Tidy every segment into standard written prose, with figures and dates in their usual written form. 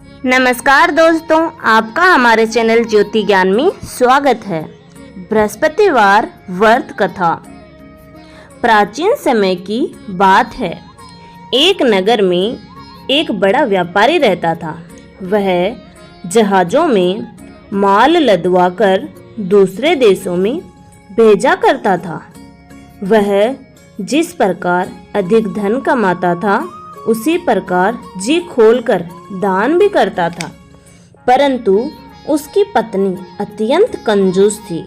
नमस्कार दोस्तों, आपका हमारे चैनल ज्योति ज्ञान में स्वागत है। बृहस्पतिवार व्रत कथा। प्राचीन समय की बात है। एक नगर में एक बड़ा व्यापारी रहता था। वह जहाज़ों में माल लदवाकर दूसरे देशों में भेजा करता था। वह जिस प्रकार अधिक धन कमाता था उसी प्रकार जी खोलकर दान भी करता था, परंतु उसकी पत्नी अत्यंत कंजूस थी।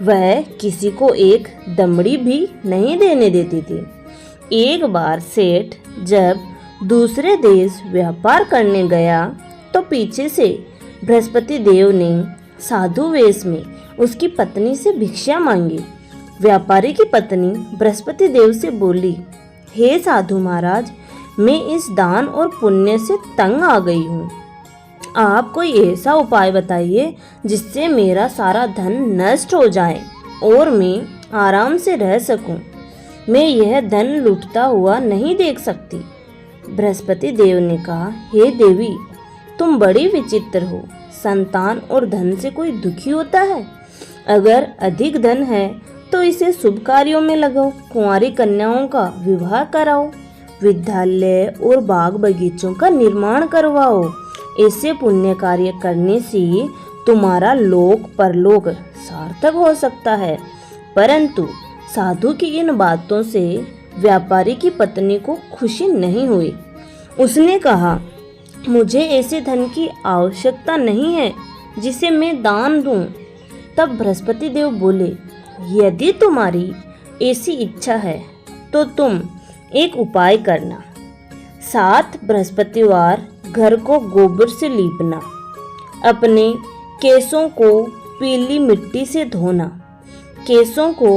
वह किसी को एक दमड़ी भी नहीं देने देती थी। एक बार सेठ जब दूसरे देश व्यापार करने गया तो पीछे से बृहस्पति देव ने साधु वेश में उसकी पत्नी से भिक्षा मांगी। व्यापारी की पत्नी बृहस्पति देव से बोली, हे साधु महाराज, मैं इस दान और पुण्य से तंग आ गई हूँ। आप कोई ऐसा उपाय बताइए जिससे मेरा सारा धन नष्ट हो जाए और मैं आराम से रह सकूं। मैं यह धन लूटता हुआ नहीं देख सकती। बृहस्पति देव ने कहा, हे देवी, तुम बड़ी विचित्र हो। संतान और धन से कोई दुखी होता है? अगर अधिक धन है तो इसे शुभ कार्यों में लगाओ। कुंवारी कन्याओं का विवाह कराओ, विद्यालय और बाग बगीचों का निर्माण करवाओ। ऐसे पुण्य कार्य करने से तुम्हारा लोक परलोक सार्थक हो सकता है। परंतु साधु की इन बातों से व्यापारी की पत्नी को खुशी नहीं हुई। उसने कहा, मुझे ऐसे धन की आवश्यकता नहीं है जिसे मैं दान दूं। तब बृहस्पति देव बोले, यदि तुम्हारी ऐसी इच्छा है तो तुम एक उपाय करना। 7 बृहस्पतिवार घर को गोबर से लीपना, अपने केसों को पीली मिट्टी से धोना, केसों को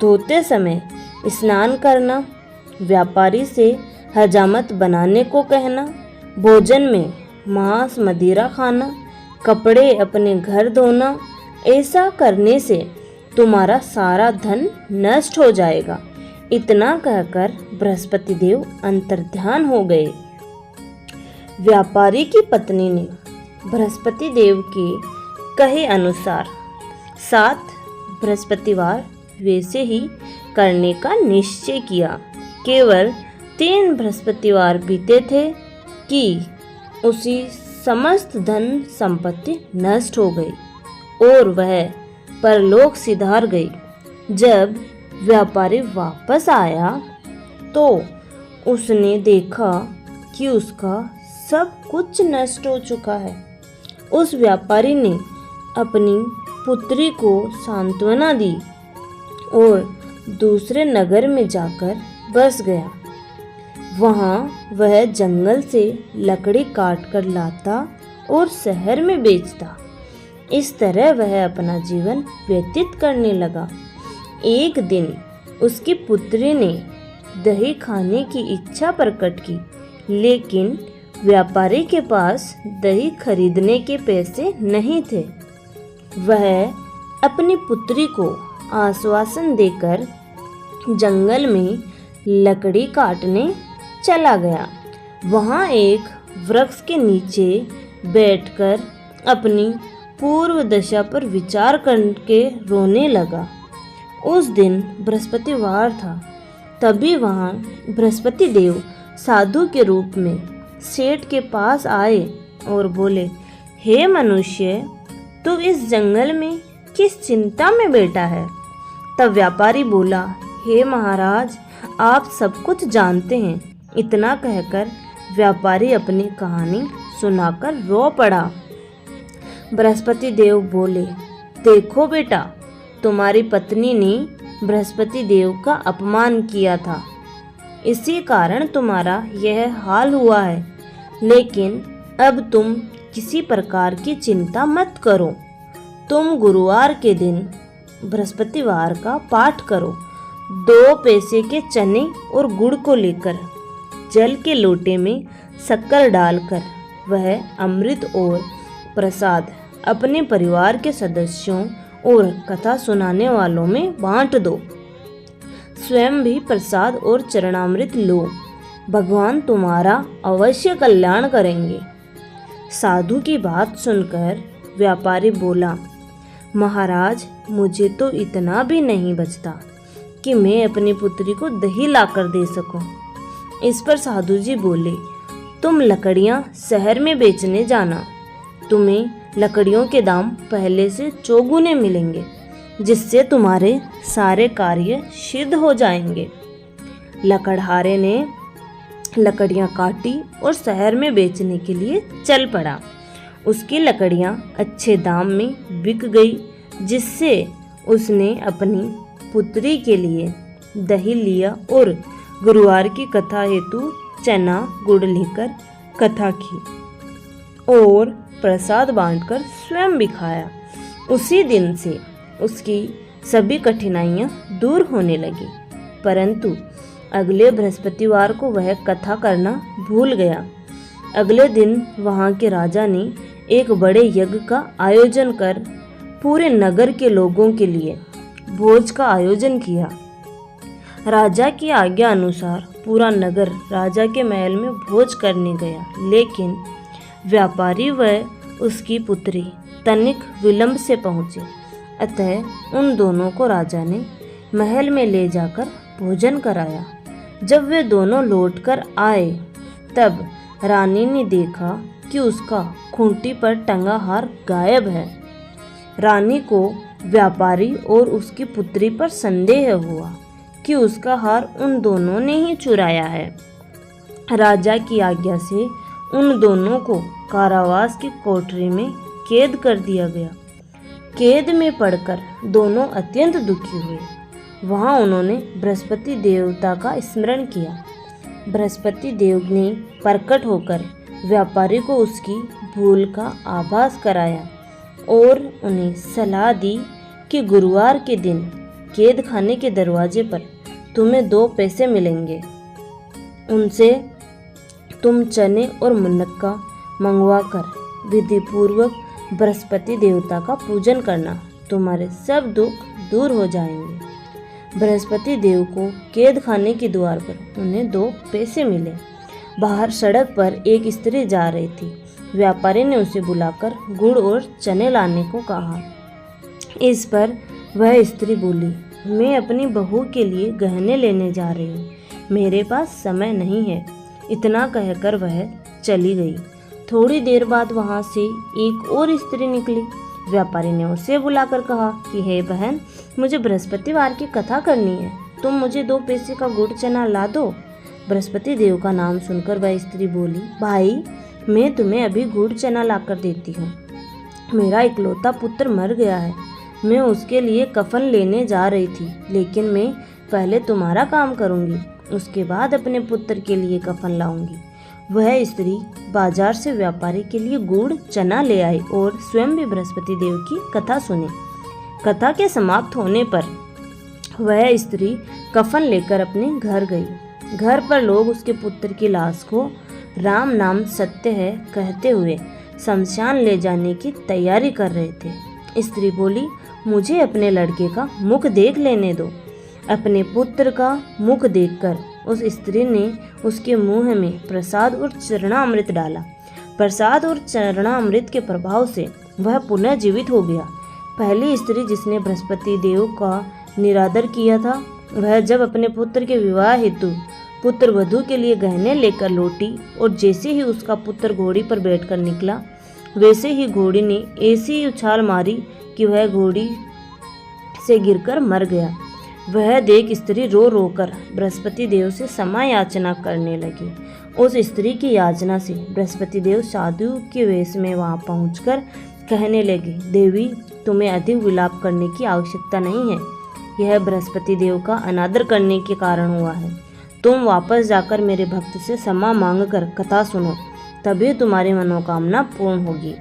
धोते समय स्नान करना, व्यापारी से हजामत बनाने को कहना, भोजन में मांस मदिरा खाना, कपड़े अपने घर धोना। ऐसा करने से तुम्हारा सारा धन नष्ट हो जाएगा। इतना कहकर बृहस्पति देव अंतर्ध्यान हो गए। व्यापारी की पत्नी ने बृहस्पति देव के कहे अनुसार 7 बृहस्पतिवार वैसे ही करने का निश्चय किया। केवल 3 बृहस्पतिवार बीते थे कि उसी समस्त धन संपत्ति नष्ट हो गई और वह परलोक सिधार गई। जब व्यापारी वापस आया तो उसने देखा कि उसका सब कुछ नष्ट हो चुका है। उस व्यापारी ने अपनी पुत्री को सांत्वना दी और दूसरे नगर में जाकर बस गया। वहाँ वह जंगल से लकड़ी काट कर लाता और शहर में बेचता। इस तरह वह अपना जीवन व्यतीत करने लगा। एक दिन उसकी पुत्री ने दही खाने की इच्छा प्रकट की, लेकिन व्यापारी के पास दही खरीदने के पैसे नहीं थे। वह अपनी पुत्री को आश्वासन देकर जंगल में लकड़ी काटने चला गया। वहाँ एक वृक्ष के नीचे बैठकर अपनी पूर्व दशा पर विचार करके रोने लगा। उस दिन बृहस्पतिवार था। तभी वहाँ बृहस्पति देव साधु के रूप में सेठ के पास आए और बोले, हे मनुष्य, तू इस जंगल में किस चिंता में बैठा है? तब व्यापारी बोला, हे महाराज, आप सब कुछ जानते हैं। इतना कहकर व्यापारी अपनी कहानी सुनाकर रो पड़ा। बृहस्पति देव बोले, देखो बेटा, तुम्हारी पत्नी ने बृहस्पति देव का अपमान किया था, इसी कारण तुम्हारा यह हाल हुआ है। लेकिन अब तुम किसी प्रकार की चिंता मत करो। तुम गुरुवार के दिन बृहस्पतिवार का पाठ करो। 2 पैसे के चने और गुड़ को लेकर जल के लोटे में शक्कर डालकर वह अमृत और प्रसाद अपने परिवार के सदस्यों और कथा सुनाने वालों में बांट दो। स्वयं भी प्रसाद और चरणामृत लो। भगवान तुम्हारा अवश्य कल्याण करेंगे। साधु की बात सुनकर व्यापारी बोला, महाराज, मुझे तो इतना भी नहीं बचता कि मैं अपनी पुत्री को दही लाकर दे सकूं। इस पर साधु जी बोले, तुम लकड़ियां शहर में बेचने जाना, तुम्हें लकड़ियों के दाम पहले से चौगुने मिलेंगे, जिससे तुम्हारे सारे कार्य सिद्ध हो जाएंगे। लकड़हारे ने लकड़ियां काटी और शहर में बेचने के लिए चल पड़ा। उसकी लकड़ियां अच्छे दाम में बिक गई, जिससे उसने अपनी पुत्री के लिए दही लिया और गुरुवार की कथा हेतु चना गुड़ लेकर कथा की और प्रसाद बांटकर स्वयं भी खाया। उसी दिन से उसकी सभी कठिनाइयां दूर होने लगी, परंतु अगले बृहस्पतिवार को वह कथा करना भूल गया। अगले दिन वहां के राजा ने एक बड़े यज्ञ का आयोजन कर पूरे नगर के लोगों के लिए भोज का आयोजन किया। राजा की आज्ञा अनुसार पूरा नगर राजा के महल में भोज करने गया, लेकिन व्यापारी व उसकी पुत्री तनिक विलंब से पहुंचे। अतः उन दोनों को राजा ने महल में ले जाकर भोजन कराया। जब वे दोनों लौटकर आए, तब रानी ने देखा कि उसका खूंटी पर टंगा हार गायब है। रानी को व्यापारी और उसकी पुत्री पर संदेह हुआ कि उसका हार उन दोनों ने ही चुराया है। राजा की आज्ञा से उन दोनों को कारावास की कोठरी में कैद कर दिया गया। कैद में पड़कर दोनों अत्यंत दुखी हुए। वहां उन्होंने बृहस्पति देवता का स्मरण किया। बृहस्पति देव ने प्रकट होकर व्यापारी को उसकी भूल का आभास कराया और उन्हें सलाह दी कि गुरुवार के दिन कैद खाने के दरवाजे पर तुम्हें 2 पैसे मिलेंगे। उनसे तुम चने और मुनक्का मंगवाकर विधिपूर्वक बृहस्पति देवता का पूजन करना, तुम्हारे सब दुख दूर हो जाएंगे। बृहस्पति देव को कैद खाने के द्वार पर उन्हें 2 पैसे मिले। बाहर सड़क पर एक स्त्री जा रही थी। व्यापारी ने उसे बुलाकर गुड़ और चने लाने को कहा। इस पर वह स्त्री बोली, मैं अपनी बहू के लिए गहने लेने जा रही हूँ, मेरे पास समय नहीं है। इतना कहकर वह चली गई। थोड़ी देर बाद वहाँ से एक और स्त्री निकली। व्यापारी ने उसे बुलाकर कहा कि हे बहन, मुझे बृहस्पतिवार की कथा करनी है, तुम मुझे 2 पैसे का गुड़ चना ला दो। बृहस्पति देव का नाम सुनकर वह स्त्री बोली, भाई, मैं तुम्हें अभी गुड़ चना लाकर देती हूँ। मेरा इकलौता पुत्र मर गया है, मैं उसके लिए कफन लेने जा रही थी, लेकिन मैं पहले तुम्हारा काम करूँगी, उसके बाद अपने पुत्र के लिए कफन लाऊंगी। वह स्त्री बाजार से व्यापारी के लिए गुड़ चना ले आई और स्वयं भी बृहस्पति देव की कथा सुनी। कथा के समाप्त होने पर वह स्त्री कफन लेकर अपने घर गई। घर पर लोग उसके पुत्र की लाश को राम नाम सत्य है कहते हुए शमशान ले जाने की तैयारी कर रहे थे। स्त्री बोली, मुझे अपने लड़के का मुख देख लेने दो। अपने पुत्र का मुख देखकर उस स्त्री ने उसके मुंह में प्रसाद और चरणामृत डाला। प्रसाद और चरणामृत के प्रभाव से वह पुनः जीवित हो गया। पहली स्त्री जिसने बृहस्पति देव का निरादर किया था, वह जब अपने पुत्र के विवाह हेतु पुत्र वधू के लिए गहने लेकर लौटी और जैसे ही उसका पुत्र घोड़ी पर बैठकर निकला, वैसे ही घोड़ी ने ऐसी उछाल मारी कि वह घोड़ी से गिरकर मर गया। वह देख स्त्री रो रोकर बृहस्पति देव से क्षमा याचना करने लगी। उस स्त्री की याचना से बृहस्पति देव साधु के वेश में वहां पहुंचकर कहने लगे, देवी, तुम्हें अधिक विलाप करने की आवश्यकता नहीं है, यह बृहस्पति देव का अनादर करने के कारण हुआ है। तुम वापस जाकर मेरे भक्त से क्षमा मांगकर कथा सुनो, तभी तुम्हारी मनोकामना पूर्ण होगी।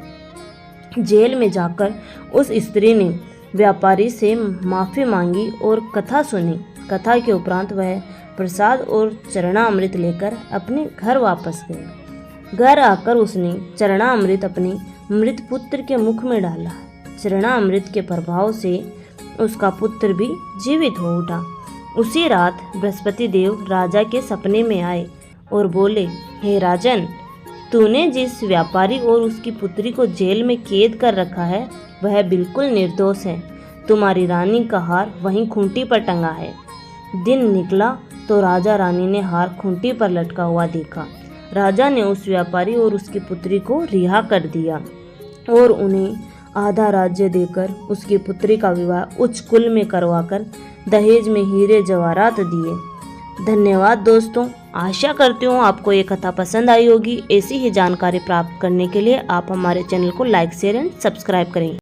जेल में जाकर उस स्त्री ने व्यापारी से माफ़ी मांगी और कथा सुनी। कथा के उपरांत वह प्रसाद और चरणामृत लेकर अपने घर वापस गई। घर आकर उसने चरणामृत अपने मृत पुत्र के मुख में डाला। चरणामृत के प्रभाव से उसका पुत्र भी जीवित हो उठा। उसी रात बृहस्पति देव राजा के सपने में आए और बोले, हे राजन, तूने जिस व्यापारी और उसकी पुत्री को जेल में कैद कर रखा है वह बिल्कुल निर्दोष है। तुम्हारी रानी का हार वहीं खूंटी पर टंगा है। दिन निकला तो राजा रानी ने हार खूंटी पर लटका हुआ देखा। राजा ने उस व्यापारी और उसकी पुत्री को रिहा कर दिया और उन्हें आधा राज्य देकर उसकी पुत्री का विवाह उच्च कुल में करवाकर दहेज में हीरे जवाहरात दिए। धन्यवाद दोस्तों, आशा करती हूँ आपको ये कथा पसंद आई होगी। ऐसी ही जानकारी प्राप्त करने के लिए आप हमारे चैनल को लाइक, शेयर एंड सब्सक्राइब करें।